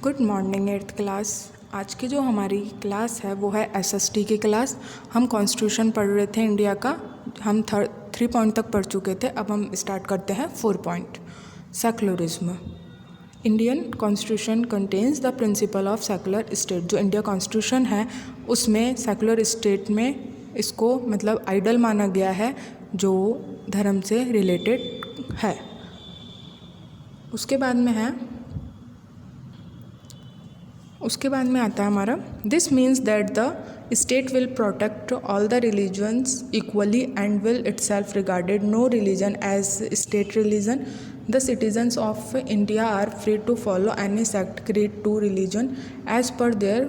Good morning eighth class. आज की जो हमारी क्लास है वो है एसएसटी की क्लास। हम कॉन्स्टिट्यूशन पढ़ रहे थे इंडिया का। हम 3 पॉइंट तक पढ़ चुके थे। अब हम स्टार्ट करते हैं 4 point. Secularism. Indian constitution contains the principle of secular state. जो इंडिया कॉन्स्टिट्यूशन है उसमें सेक्युलर स्टेट में इसको मतलब आइडल माना गया है जो धर्म से रिलेटेड है। उसके बाद में आता है हमारा this means that the state will protect all the religions equally and will itself regarded no religion as state religion. The citizens of India are free to follow any sect creed to religion as per their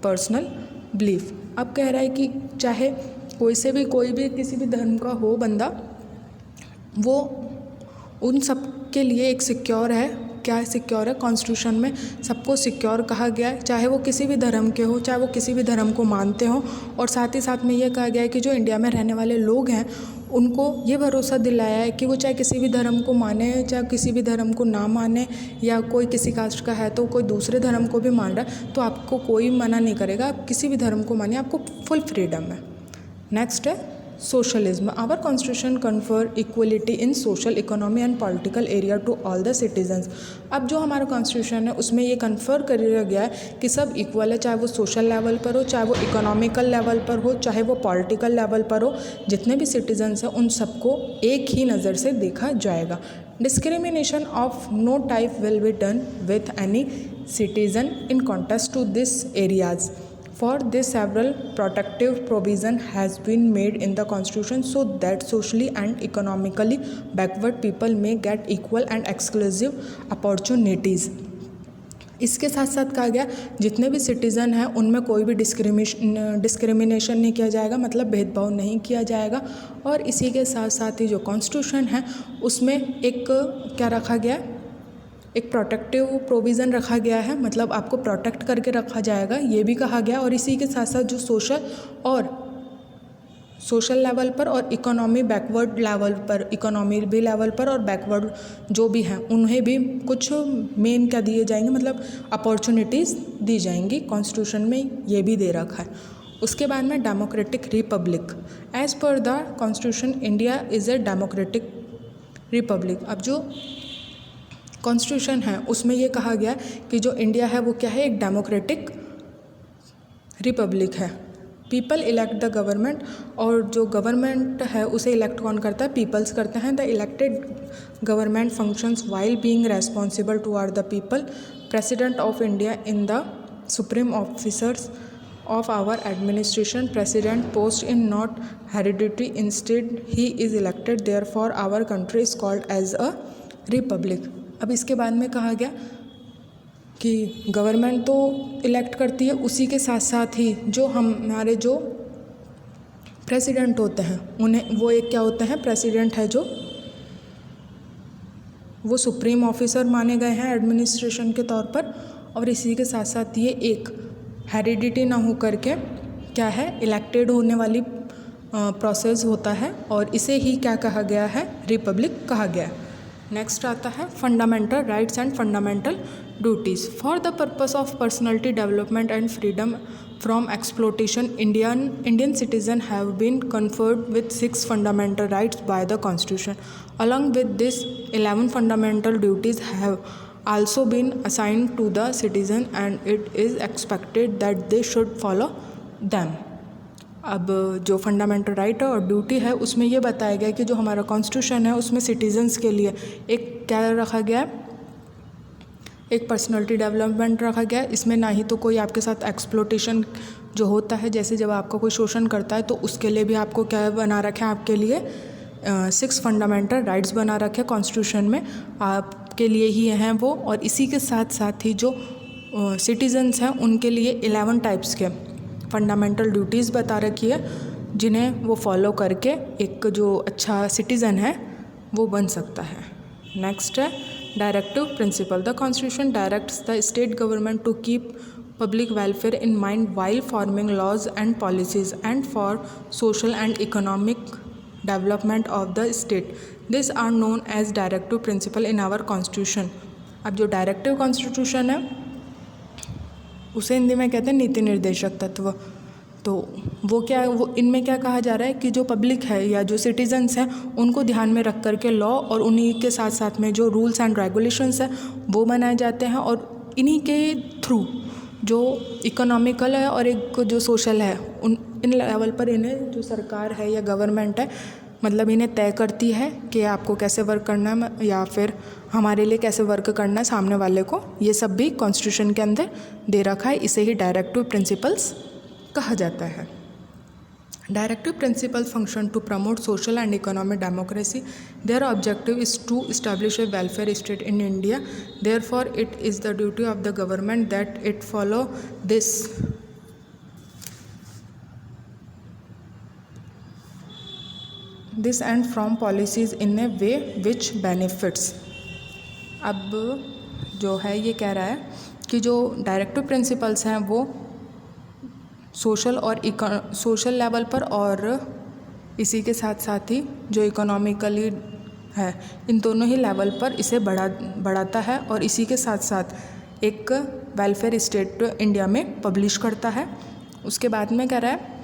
personal belief. अब कह रहा है कि चाहे कोई भी किसी भी धर्म का हो बंदा, वो उन सब के लिए एक सिक्योर है। क्या सिक्योर है? कॉन्स्टिट्यूशन में सबको सिक्योर कहा गया है, चाहे वो किसी भी धर्म के हो, चाहे वो किसी भी धर्म को मानते हो। और साथ ही साथ में ये कहा गया है कि जो इंडिया में रहने वाले लोग हैं उनको ये भरोसा दिलाया है कि वो चाहे किसी भी धर्म को माने, चाहे किसी भी धर्म को ना माने, या कोई किसी कास्ट का है तो कोई दूसरे धर्म को भी मान रहा है तो आपको कोई मना नहीं करेगा। आप किसी भी धर्म को मानिए, आपको फुल फ्रीडम है। नेक्स्ट है socialism. Our constitution confer equality in social, economy and political area to all the citizens. अब जो हमारा कॉन्स्टिट्यूशन है उसमें ये कन्फर कर दिया गया है कि सब इक्वल है, चाहे वो सोशल लेवल पर हो, चाहे वो इकोनॉमिकल लेवल पर हो, चाहे वो पॉलिटिकल लेवल पर हो। जितने भी सिटीजन्स हैं उन सबको एक ही नज़र से देखा जाएगा। Discrimination of no type will be done with any citizen in contest to this areas. For this, several protective provision has been made in the Constitution so that socially and economically backward people may get equal and exclusive opportunities. इसके साथ साथ कहा गया जितने भी citizen हैं उनमें कोई भी डिस्क्रिमिनेशन नहीं किया जाएगा, मतलब भेदभाव नहीं किया जाएगा। और इसी के साथ साथ ही जो कॉन्स्टिट्यूशन है उसमें एक क्या रखा गया, एक प्रोटेक्टिव प्रोविज़न रखा गया है, मतलब आपको प्रोटेक्ट करके रखा जाएगा, ये भी कहा गया। और इसी के साथ साथ जो सोशल लेवल पर और इकोनॉमी बैकवर्ड लेवल पर, इकोनॉमी भी लेवल पर और बैकवर्ड जो भी हैं उन्हें भी कुछ मेन क्या दिए जाएंगे, मतलब अपॉर्चुनिटीज़ दी जाएंगी। कॉन्स्टिट्यूशन में ये भी दे रखा है। उसके बाद में democratic Republic. As per the constitution India is a democratic Republic. अब जो कॉन्स्टिट्यूशन है उसमें ये कहा गया कि जो इंडिया है वो क्या है, एक डेमोक्रेटिक रिपब्लिक है। पीपल इलेक्ट द गवर्नमेंट, और जो गवर्नमेंट है उसे इलेक्ट कौन करता है, पीपल्स करते हैं। The elected government functions while being responsible toward the people. President of India in the supreme officers of our administration. President post in not hereditary, instead he is elected, therefore our country is called as a republic. अब इसके बाद में कहा गया कि government तो elect करती है, उसी के साथ साथ ही जो हमारे जो प्रेसिडेंट होते हैं उन्हें वो एक क्या होते हैं, प्रेसिडेंट है जो वो सुप्रीम ऑफिसर माने गए हैं एडमिनिस्ट्रेशन के तौर पर। और इसी के साथ साथ ये एक हेरिडिटी ना हो करके क्या है, इलेक्टेड होने वाली प्रोसेस होता है, और इसे ही क्या कहा गया है, रिपब्लिक कहा गया है। नेक्स्ट आता है fundamental rights and fundamental duties. For the purpose of personality development and freedom from exploitation Indian citizen have been conferred with 6 fundamental rights by the constitution. Along with this 11 fundamental duties have also been assigned to the citizen and it is expected that they should follow them. अब जो fundamental right और duty है उसमें ये बताया गया कि जो हमारा कॉन्स्टिट्यूशन है उसमें सिटीजन्स के लिए एक क्या रखा गया है, एक पर्सनैलिटी डेवलपमेंट रखा गया है। इसमें ना ही तो कोई आपके साथ एक्सप्लोटेशन जो होता है, जैसे जब आपका कोई शोषण करता है तो उसके लिए भी आपको क्या बना रखे हैं, आपके लिए 6 फंडामेंटल राइट्स बना रखे कॉन्स्टिट्यूशन में, आपके लिए ही हैं वो। और इसी के साथ साथ ही जो सिटीजन्स हैं उनके लिए 11 टाइप्स के फंडामेंटल ड्यूटीज़ बता रखी है, जिन्हें वो फॉलो करके एक जो अच्छा सिटीज़न है वो बन सकता है। नेक्स्ट है directive principle. The constitution directs the state government to keep public welfare in mind while forming laws and policies and for social and economic development of the state. These are known as directive principle in our constitution. अब जो directive constitution है उसे हिंदी में कहते हैं नीति निर्देशक तत्व। तो वो क्या है, वो इनमें क्या कहा जा रहा है कि जो पब्लिक है या जो सिटीजन्स हैं उनको ध्यान में रख करके लॉ और उन्हीं के साथ साथ में जो रूल्स एंड रेगुलेशंस हैं वो बनाए जाते हैं, और इन्हीं के थ्रू जो इकोनॉमिकल है और एक जो सोशल है इन लेवल पर इन्हें जो सरकार है या गवर्नमेंट है मतलब इन्हें तय करती है कि आपको कैसे वर्क करना है या फिर हमारे लिए कैसे वर्क करना है सामने वाले को। ये सब भी कॉन्स्टिट्यूशन के अंदर दे रखा है, इसे ही डायरेक्टिव प्रिंसिपल्स कहा जाता है। Directive principle function to promote social and economic democracy. Their objective is to establish a welfare state in India. Therefore it is the duty of the government that it follow this and from policies in a way which benefits. अब जो है ये कह रहा है कि जो directive principles हैं वो सोशल लेवल पर और इसी के साथ साथ ही जो इकोनॉमिकली है इन दोनों ही लेवल पर इसे बढ़ाता है और इसी के साथ साथ एक वेलफेयर स्टेट इंडिया में पब्लिश करता है। उसके बाद में कह रहा है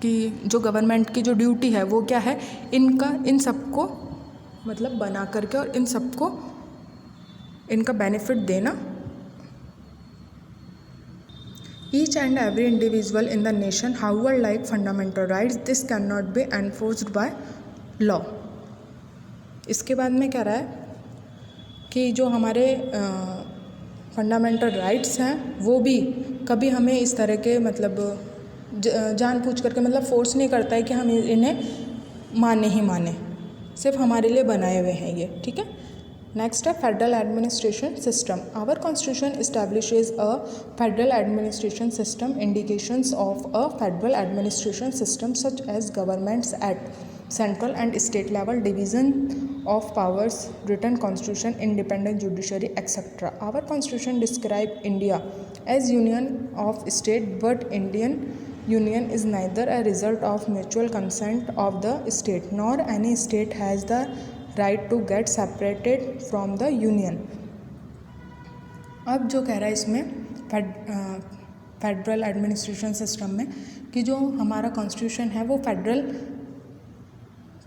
कि जो गवर्नमेंट की जो ड्यूटी है वो क्या है, इन सबको मतलब बना करके और इन सबको इनका बेनिफिट देना। Each and every individual in the nation, however like fundamental rights, this cannot be enforced by law। इसके बाद में कह रहा है कि जो हमारे फंडामेंटल राइट्स हैं वो भी कभी हमें इस तरह के मतलब जानबूझ करके मतलब फोर्स नहीं करता है कि हम इन्हें माने ही माने, सिर्फ हमारे लिए बनाए हुए हैं ये, ठीक है। नेक्स्ट है federal administration system. Our constitution establishes a federal administration system. Indications of a federal administration system such as governments at central and state level, division of powers, written constitution, independent judiciary, etc. Our constitution describe India as union of state, but Indian union is neither a result of mutual consent of the state nor any state has the right to get separated from the union। अब जो कह रहा है इसमें federal administration system में कि जो हमारा कॉन्स्टिट्यूशन है वो फेडरल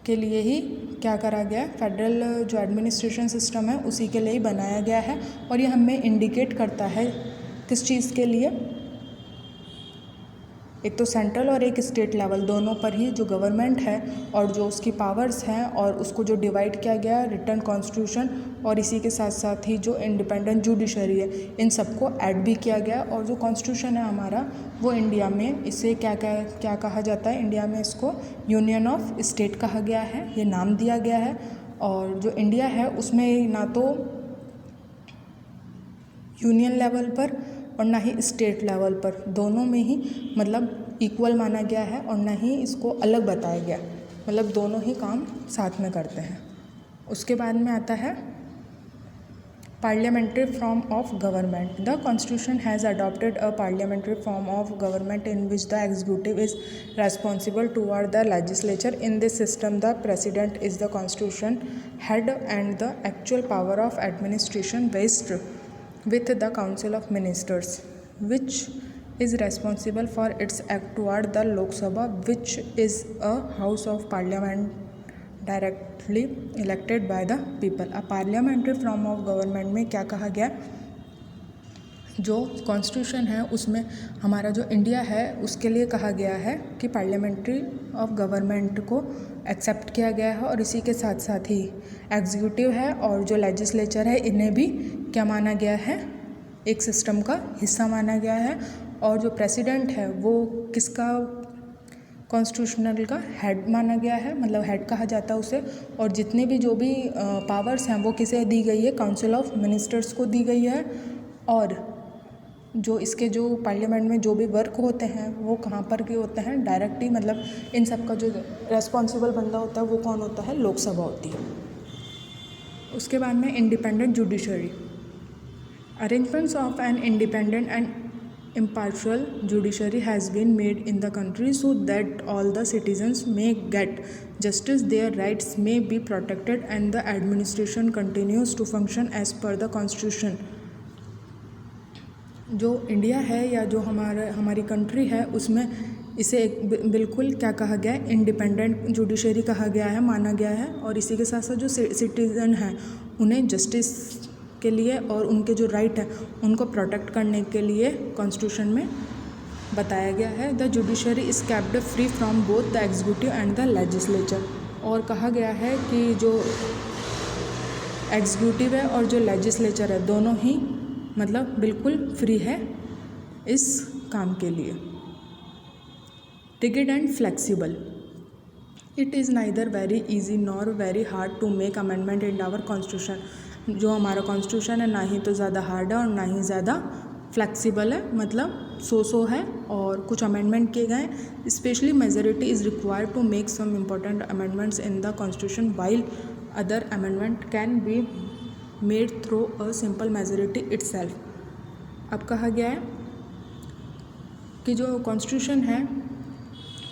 के लिए ही क्या करा गया है, फेडरल जो एडमिनिस्ट्रेशन सिस्टम है उसी के लिए ही बनाया गया है। और ये हमें इंडिकेट करता है किस चीज़ के लिए, एक तो सेंट्रल और एक स्टेट लेवल दोनों पर ही जो गवर्नमेंट है और जो उसकी पावर्स हैं और उसको जो डिवाइड किया गया है रिटर्न कॉन्स्टिट्यूशन और इसी के साथ साथ ही जो इंडिपेंडेंट जुडिशरी है इन सबको ऐड भी किया गया। और जो कॉन्स्टिट्यूशन है हमारा वो इंडिया में इसे क्या कहा जाता है, इंडिया में इसको यूनियन ऑफ स्टेट कहा गया है, ये नाम दिया गया है। और जो इंडिया है उसमें ना तो यूनियन लेवल पर और ना ही स्टेट लेवल पर, दोनों में ही मतलब इक्वल माना गया है और ना ही इसको अलग बताया गया, मतलब दोनों ही काम साथ में करते हैं। उसके बाद में आता है parliamentary form of government. The constitution has adopted a parliamentary form of government in which the executive is responsible toward the legislature. In this system the president is the constitution head and the actual power of administration vest with the Council of Ministers, which is responsible for its act toward the Lok Sabha, which is a house of parliament directly elected by the people। A parliamentary form of government में क्या कहा गया, जो constitution है उसमें हमारा जो India है उसके लिए कहा गया है कि पार्लियामेंट्री ऑफ गवर्नमेंट को एक्सेप्ट किया गया है और इसी के साथ साथ ही एग्जीक्यूटिव है और जो लेजिस्लेचर है इन्हें भी क्या माना गया है, एक सिस्टम का हिस्सा माना गया है। और जो प्रेसिडेंट है वो किसका, कॉन्स्टिट्यूशनल का हेड माना गया है, मतलब हेड कहा जाता है उसे। और जितने भी जो भी पावर्स हैं वो किसे दी गई है, काउंसिल ऑफ मिनिस्टर्स को दी गई है। और जो इसके जो पार्लियामेंट में जो भी वर्क होते हैं वो कहाँ पर के होते हैं, डायरेक्टली मतलब इन सब का जो रेस्पॉन्सिबल बंदा होता है वो कौन होता है, लोकसभा होती है। उसके बाद में independent judiciary. Arrangements of an independent and impartial judiciary has been made in the country so that all the citizens may get justice, their rights may be protected and the administration continues to function as per the constitution। जो India है या जो हमारी country है उसमें इसे एक बिल्कुल क्या कहा गया है, इंडिपेंडेंट जुडिशरी कहा गया है, माना गया है। और इसी के साथ साथ जो सिटीज़न हैं उन्हें जस्टिस के लिए और उनके जो राइट है उनको प्रोटेक्ट करने के लिए कॉन्स्टिट्यूशन में बताया गया है। The judiciary is kept free from both the executive and the legislature. और कहा गया है कि जो एग्जीक्यूटिव है और जो लेजिस्लेचर है दोनों ही मतलब बिल्कुल फ्री है इस काम के लिए। Rigid and flexible, it is neither very easy nor very hard to make amendment in our constitution. जो हमारा कॉन्स्टिट्यूशन है ना ही तो ज़्यादा हार्ड है और ना ही ज़्यादा फ्लेक्सिबल है, मतलब सो है। और कुछ अमेंडमेंट किए गए, specially majority is required to make some important amendments in the constitution while other amendment can be made through a simple majority itself. अब कहा गया है कि जो कॉन्स्टिट्यूशन है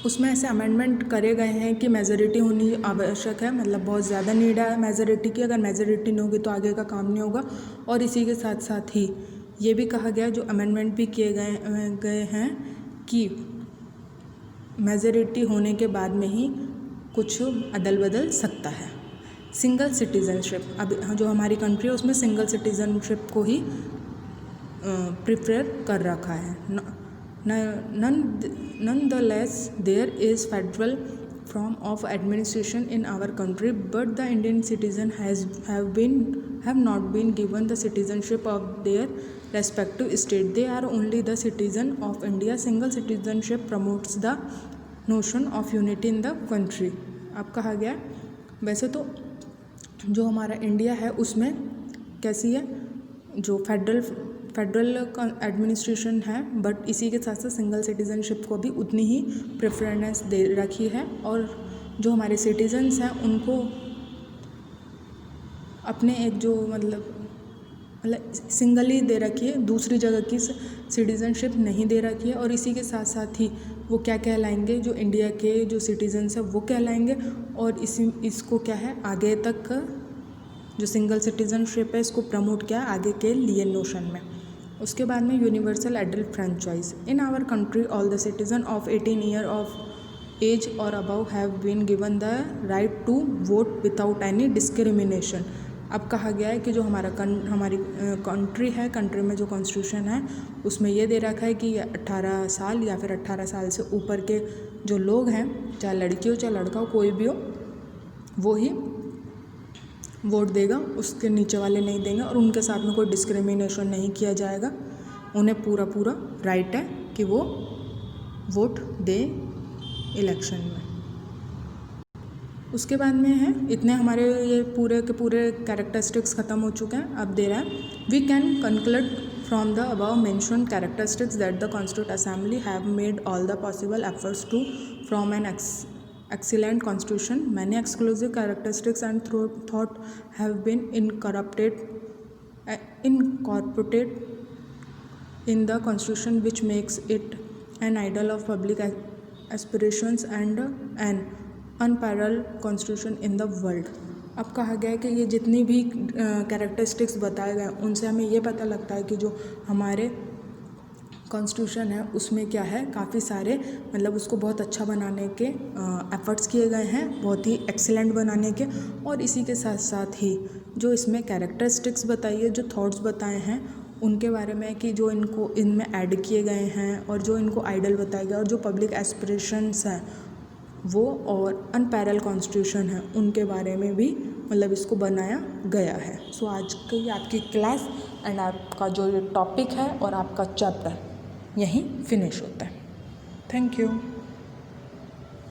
उसमें ऐसे अमेंडमेंट करे गए हैं कि मेजोरिटी होनी आवश्यक है, मतलब बहुत ज़्यादा नीड है मेजोरिटी की। अगर मेजोरिटी नहीं होगी तो आगे का काम नहीं होगा। और इसी के साथ साथ ही ये भी कहा गया, जो अमेंडमेंट भी किए गए हैं कि मेजोरिटी होने के बाद में ही कुछ अदल बदल सकता है। सिंगल सिटीजनशिप, अब जो हमारी कंट्री है उसमें सिंगल सिटीजनशिप को ही प्रिफर कर रखा है। Nonetheless, there is federal form of administration in our country, but the Indian citizen have not been given the citizenship of their respective state. They are only the citizen of India. Single citizenship promotes the notion of unity in the country. अब कहा गया वैसे तो जो हमारा India है उसमें कैसी है, जो फेडरल एडमिनिस्ट्रेशन है, बट इसी के साथ साथ सिंगल सिटीज़नशिप को भी उतनी ही प्रेफरेंस दे रखी है। और जो हमारे सिटीजन्स हैं उनको अपने एक जो मतलब सिंगल ही दे रखी है, दूसरी जगह की सिटीज़नशिप नहीं दे रखी है। और इसी के साथ साथ ही वो क्या कहलाएंगे, जो इंडिया के जो सिटीजन्स हैं वो कहलाएंगे। और इसको क्या है, आगे तक जो सिंगल सिटीजनशिप है इसको प्रमोट किया आगे के लिए नोशन में। उसके बाद में universal adult franchise, in our country all the citizen of 18 year of age और above have been given the right to vote without any discrimination. अब कहा गया है कि जो हमारी कंट्री है, कंट्री में जो कॉन्स्टिट्यूशन है उसमें ये दे रखा है कि 18 साल या फिर 18 साल से ऊपर के जो लोग हैं, चाहे लड़की हो चाहे लड़का हो, कोई भी हो, वो ही वोट देगा, उसके नीचे वाले नहीं देंगे। और उनके साथ में कोई डिस्क्रिमिनेशन नहीं किया जाएगा। उन्हें पूरा राइट है कि वो वोट दे इलेक्शन में। उसके बाद में है, इतने हमारे ये पूरे के पूरे कैरेक्टरिस्टिक्स ख़त्म हो चुके हैं। अब दे रहा है, we can conclude from the above mentioned characteristics that the constitute assembly have made all the possible efforts to from an excellent constitution. Many exclusive characteristics and thought have been incorporated in the constitution, which makes it an idol of public aspirations and an unparalleled constitution in the world. अब कहा गया है कि ये जितनी भी characteristics बताए गए उनसे हमें ये पता लगता है कि जो हमारे कॉन्स्टिट्यूशन है उसमें क्या है, काफ़ी सारे मतलब उसको बहुत अच्छा बनाने के एफर्ट्स किए गए हैं, बहुत ही एक्सीलेंट बनाने के। और इसी के साथ साथ ही जो इसमें कैरेक्टरिस्टिक्स बताई है, जो थॉट्स बताए हैं उनके बारे में कि जो इनको इनमें ऐड किए गए हैं और जो इनको आइडल बताया गया और जो पब्लिक एस्पिरेशंस हैं वो और अनपैरल कॉन्स्टिट्यूशन है उनके बारे में भी मतलब इसको बनाया गया है। सो आज की आपकी क्लास एंड आपका जो टॉपिक है और आपका चैप्टर यहीं फिनिश होता है। Thank you.